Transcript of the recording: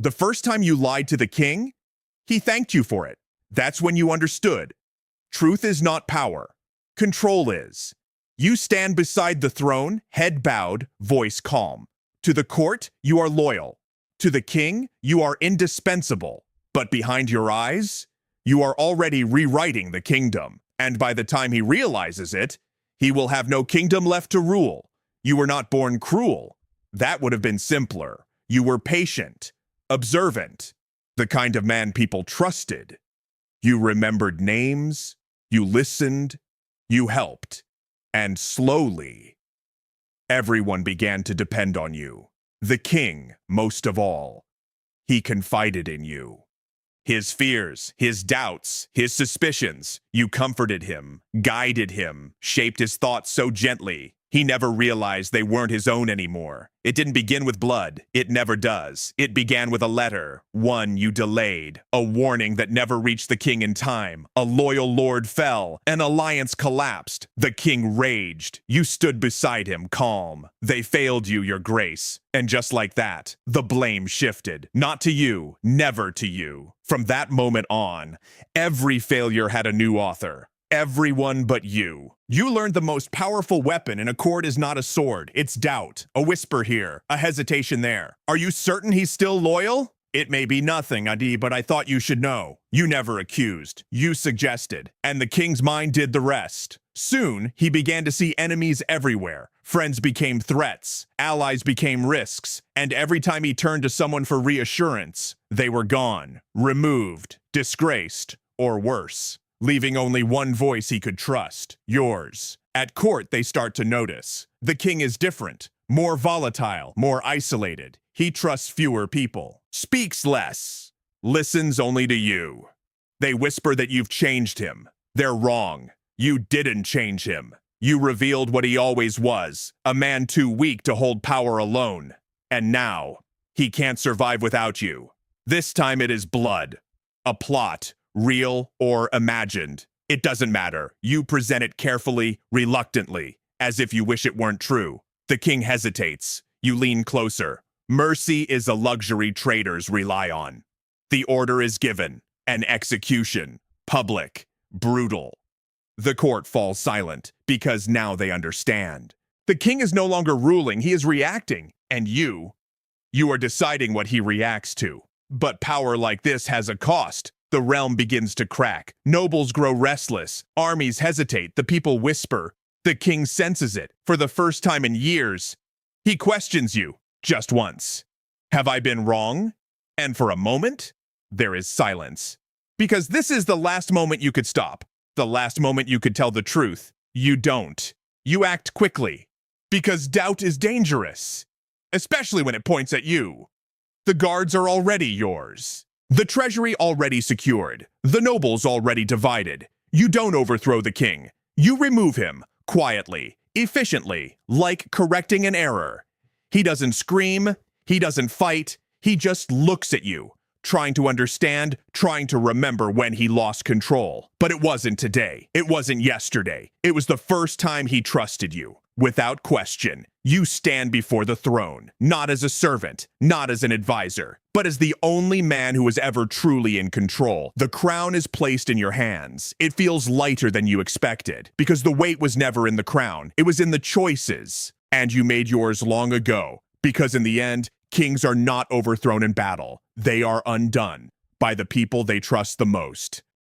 The first time you lied to the king, he thanked you for it. That's when you understood. Truth is not power. Control is. You stand beside the throne, head bowed, voice calm. To the court, you are loyal. To the king, you are indispensable. But behind your eyes, you are already rewriting the kingdom. And by the time he realizes it, he will have no kingdom left to rule. You were not born cruel. That would have been simpler. You were patient, observant, the kind of man people trusted. You remembered names, you listened, you helped. And slowly, everyone began to depend on you. The king, most of all. He confided in you. His fears, his doubts, his suspicions, you comforted him, guided him, shaped his thoughts so gently. He never realized they weren't his own anymore. It didn't begin with blood. It never does. It began with a letter, one you delayed, a warning that never reached the king in time. A loyal lord fell, an alliance collapsed. The king raged. You stood beside him, calm. They failed you, your grace. And just like that, the blame shifted. Not to you, never to you. From that moment on, every failure had a new author. Everyone but you. You learned the most powerful weapon in a court is not a sword, it's doubt. A whisper here, a hesitation there. Are you certain he's still loyal? It may be nothing, Adi, but I thought you should know. You never accused. You suggested. And the king's mind did the rest. Soon, he began to see enemies everywhere. Friends became threats. Allies became risks. And every time he turned to someone for reassurance, they were gone, removed, disgraced, or worse, leaving only one voice he could trust, yours. At court, they start to notice. The king is different, more volatile, more isolated. He trusts fewer people, speaks less, listens only to you. They whisper that you've changed him. They're wrong. You didn't change him. You revealed what he always was, a man too weak to hold power alone. And now, he can't survive without you. This time it is blood, a plot, real or imagined. It doesn't matter. You present it carefully, reluctantly, as if you wish it weren't true. The king hesitates. You lean closer. Mercy is a luxury traders rely on. The order is given. An execution. Public. Brutal. The court falls silent, because now they understand. The king is no longer ruling, he is reacting. And you are deciding what he reacts to. But power like this has a cost. The realm begins to crack. Nobles grow restless. Armies hesitate. The people whisper. The king senses it. For the first time in years, he questions you, just once. Have I been wrong? And for a moment, there is silence. Because this is the last moment you could stop. The last moment you could tell the truth. You don't. You act quickly. Because doubt is dangerous. Especially when it points at you. The guards are already yours. The treasury already secured. The nobles already divided. You don't overthrow the king. You remove him, quietly, efficiently, like correcting an error. He doesn't scream. He doesn't fight. He just looks at you, trying to understand, trying to remember when he lost control. But it wasn't today. It wasn't yesterday. It was the first time he trusted you. Without question, you stand before the throne, not as a servant, not as an advisor, but as the only man who is ever truly in control. The crown is placed in your hands. It feels lighter than you expected, because the weight was never in the crown. It was in the choices. And you made yours long ago, because in the end, kings are not overthrown in battle. They are undone by the people they trust the most.